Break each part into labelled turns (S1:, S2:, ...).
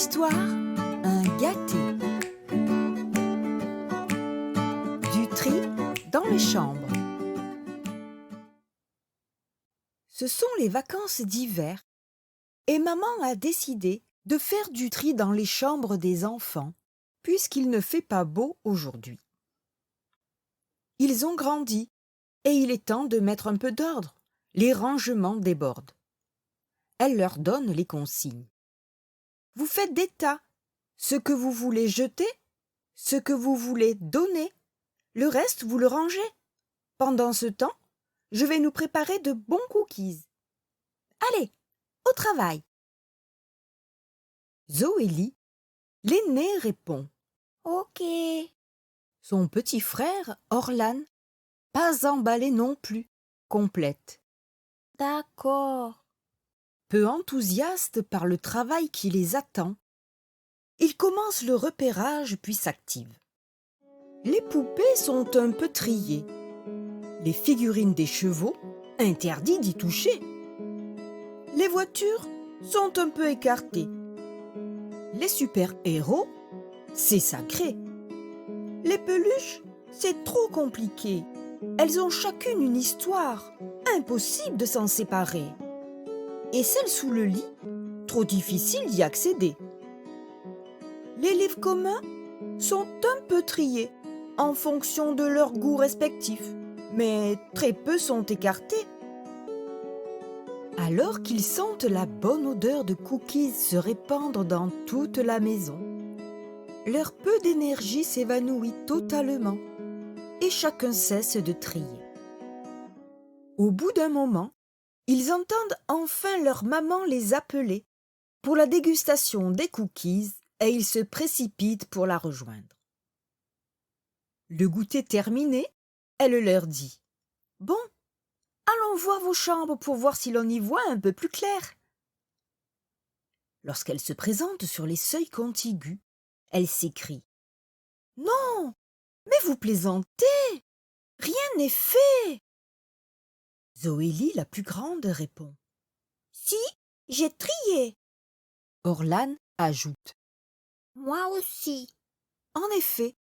S1: histoire, un gâté. Du tri dans les chambres. Ce sont les vacances d'hiver et maman a décidé de faire du tri dans les chambres des enfants puisqu'il ne fait pas beau aujourd'hui. Ils ont grandi et il est temps de mettre un peu d'ordre. Les rangements débordent. Elle leur donne les consignes. Vous faites des tas, ce que vous voulez jeter, ce que vous voulez donner, le reste vous le rangez. Pendant ce temps, je vais nous préparer de bons cookies. Allez, au travail. Zoélie, l'aîné, répond. Ok. Son petit frère, Orlan, pas emballé non plus, complète. D'accord. Peu enthousiaste par le travail qui les attend, il commence le repérage puis s'active. Les poupées sont un peu triées. Les figurines des chevaux, interdit d'y toucher. Les voitures sont un peu écartées. Les super-héros, c'est sacré. Les peluches, c'est trop compliqué. Elles ont chacune une histoire, impossible de s'en séparer. Et celles sous le lit, trop difficile d'y accéder. Les livres communs sont un peu triés en fonction de leurs goûts respectifs, mais très peu sont écartés. Alors qu'ils sentent la bonne odeur de cookies se répandre dans toute la maison, leur peu d'énergie s'évanouit totalement et chacun cesse de trier. Au bout d'un moment, ils entendent enfin leur maman les appeler pour la dégustation des cookies et ils se précipitent pour la rejoindre. Le goûter terminé, elle leur dit « Bon, allons voir vos chambres pour voir si l'on y voit un peu plus clair. » Lorsqu'elle se présente sur les seuils contigus, elle s'écrie « Non, mais vous plaisantez, rien n'est fait !» Zoélie, la plus grande, répond « Si, j'ai trié. » Orlan ajoute « Moi aussi. » En effet,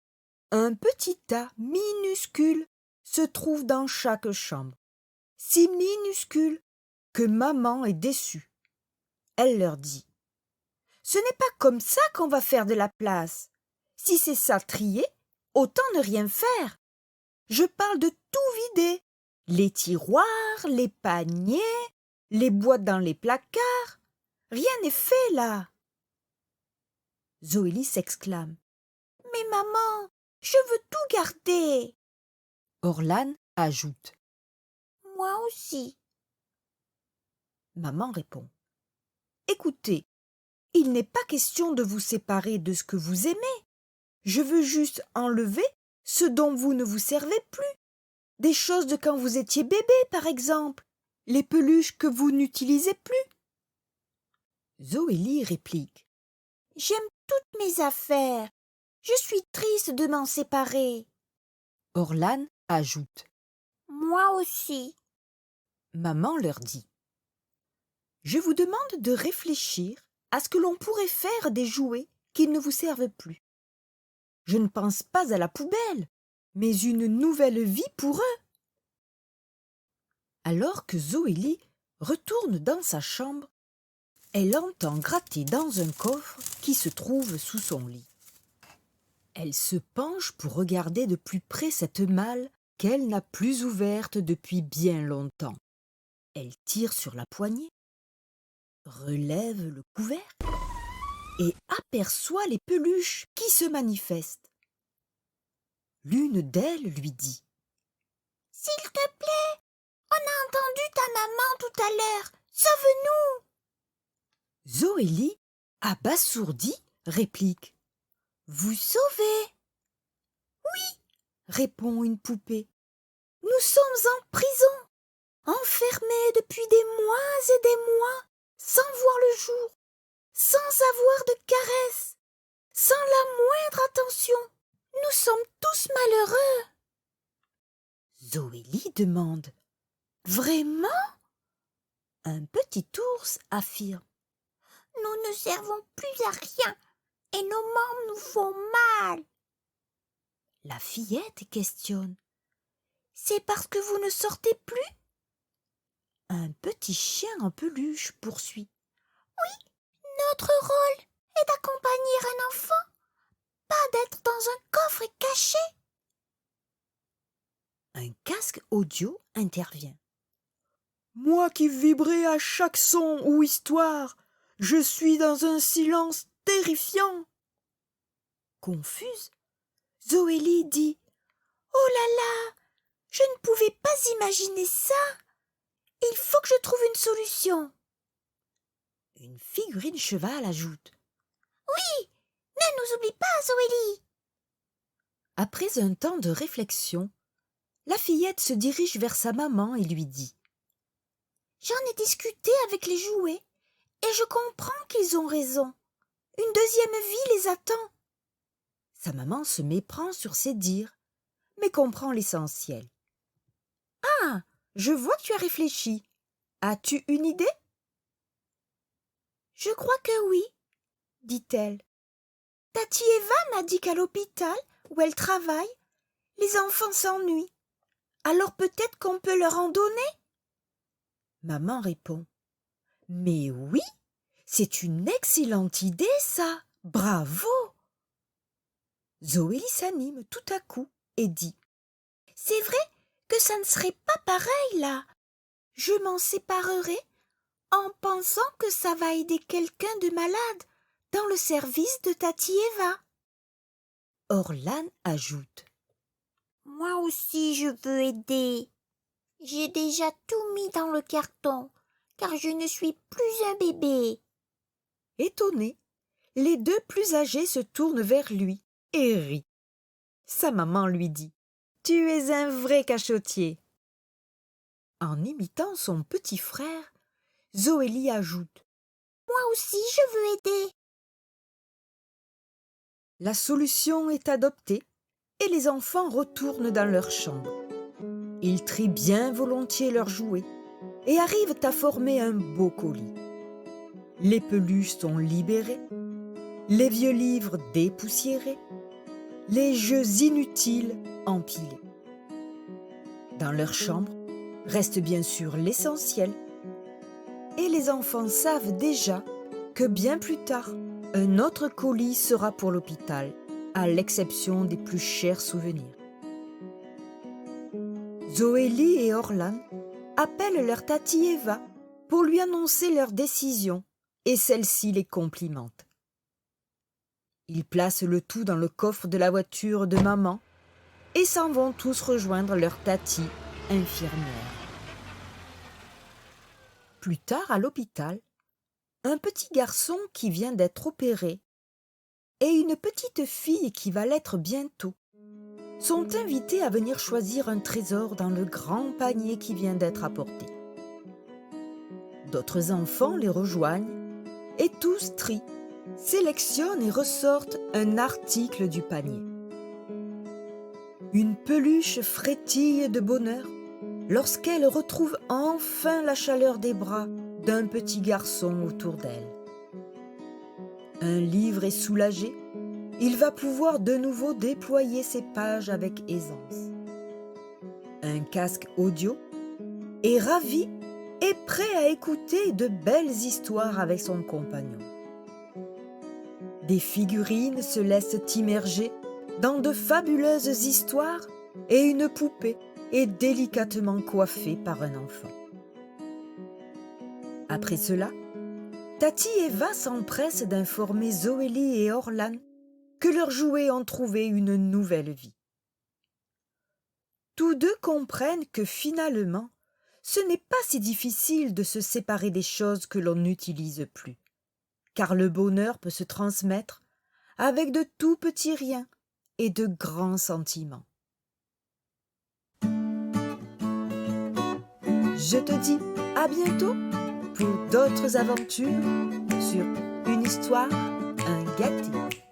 S1: un petit tas minuscule se trouve dans chaque chambre, si minuscule que maman est déçue. Elle leur dit « Ce n'est pas comme ça qu'on va faire de la place. Si c'est ça trier, autant ne rien faire. Je parle de tout vider. Les tiroirs, les paniers, les boîtes dans les placards. Rien n'est fait là. » Zoélie s'exclame « Mais maman, je veux tout garder. » Orlan ajoute « Moi aussi. » Maman répond « Écoutez, il n'est pas question de vous séparer de ce que vous aimez. Je veux juste enlever ce dont vous ne vous servez plus. Des choses de quand vous étiez bébé, par exemple. Les peluches que vous n'utilisez plus. » Zoélie réplique « J'aime toutes mes affaires. Je suis triste de m'en séparer. » Orlan ajoute « Moi aussi. » Maman leur dit « Je vous demande de réfléchir à ce que l'on pourrait faire des jouets qui ne vous servent plus. Je ne pense pas à la poubelle, mais une nouvelle vie pour eux. » Alors que Zoélie retourne dans sa chambre, elle entend gratter dans un coffre qui se trouve sous son lit. Elle se penche pour regarder de plus près cette malle qu'elle n'a plus ouverte depuis bien longtemps. Elle tire sur la poignée, relève le couvercle et aperçoit les peluches qui se manifestent. L'une d'elles lui dit « S'il te plaît, on a entendu ta maman tout à l'heure, sauve-nous !» Zoélie, abasourdie, réplique « Vous sauvez ?» « Oui, » répond une poupée. « Nous sommes en prison, enfermés depuis des mois et des mois, sans voir le jour, sans avoir de caresses, sans la moindre attention. Nous sommes tous malheureux. » Zoélie demande « Vraiment ?» Un petit ours affirme «
S2: nous ne servons plus à rien et nos membres nous font mal.
S1: La fillette questionne.
S2: C'est parce que vous ne sortez plus?
S1: Un petit chien en peluche poursuit.
S2: Notre rôle est d'accompagner un enfant, pas d'être dans un coffre caché.
S1: Un casque audio intervient. Moi qui vibrais à chaque son ou histoire, je suis dans un silence terrifiant. Confuse, Zoélie dit.
S2: Oh là là, je ne pouvais pas imaginer ça. Il faut que je trouve une solution.
S1: Une figurine cheval ajoute.
S2: Oui, ne nous oublie pas, Zoélie.
S1: Après un temps de réflexion, la fillette se dirige vers sa maman et lui dit.
S2: J'en ai discuté avec les jouets et je comprends qu'ils ont raison. Une deuxième vie les attend.
S1: Sa maman se méprend sur ses dires, mais comprend l'essentiel. Ah, je vois que tu as réfléchi. As-tu une idée?
S2: Je crois que oui, dit-elle. Tati Eva m'a dit qu'à l'hôpital, où elle travaille, les enfants s'ennuient. Alors peut-être qu'on peut leur en donner?
S1: Maman répond. Mais oui, c'est une excellente idée, ça. Bravo! Zoélie s'anime tout à coup et dit.
S2: C'est vrai que ça ne serait pas pareil, là. Je m'en séparerai en pensant que ça va aider quelqu'un de malade dans le service de Tati Eva.
S1: Orlan ajoute.
S2: Moi aussi je veux aider. J'ai déjà tout mis dans le carton, car je ne suis plus un bébé.
S1: Étonnés, les deux plus âgés se tournent vers lui et rient. Sa maman lui dit. Tu es un vrai cachotier. En imitant son petit frère, Zoélie ajoute.
S2: Moi aussi je veux aider.
S1: La solution est adoptée et les enfants retournent dans leur chambre. Ils trient bien volontiers leurs jouets et arrivent à former un beau colis. Les peluches sont libérées, les vieux livres dépoussiérés, les jeux inutiles empilés. Dans leur chambre reste bien sûr l'essentiel et les enfants savent déjà que bien plus tard, un autre colis sera pour l'hôpital, à l'exception des plus chers souvenirs. Zoélie et Orlan appellent leur Tati Eva pour lui annoncer leur décision et celle-ci les complimente. Ils placent le tout dans le coffre de la voiture de maman et s'en vont tous rejoindre leur Tati infirmière. Plus tard, à l'hôpital, un petit garçon qui vient d'être opéré et une petite fille qui va l'être bientôt sont invités à venir choisir un trésor dans le grand panier qui vient d'être apporté. D'autres enfants les rejoignent et tous trient, sélectionnent et ressortent un article du panier. Une peluche frétille de bonheur lorsqu'elle retrouve enfin la chaleur des bras d'un petit garçon autour d'elle. Un livre est soulagé, il va pouvoir de nouveau déployer ses pages avec aisance. Un casque audio est ravi et prêt à écouter de belles histoires avec son compagnon. Des figurines se laissent immerger dans de fabuleuses histoires et une poupée est délicatement coiffée par un enfant. Après cela, Tati Eva s'empresse d'informer Zoélie et Orlan que leurs jouets ont trouvé une nouvelle vie. Tous deux comprennent que finalement, ce n'est pas si difficile de se séparer des choses que l'on n'utilise plus, car le bonheur peut se transmettre avec de tout petits riens et de grands sentiments. Je te dis à bientôt pour d'autres aventures sur Une histoire, un gâté.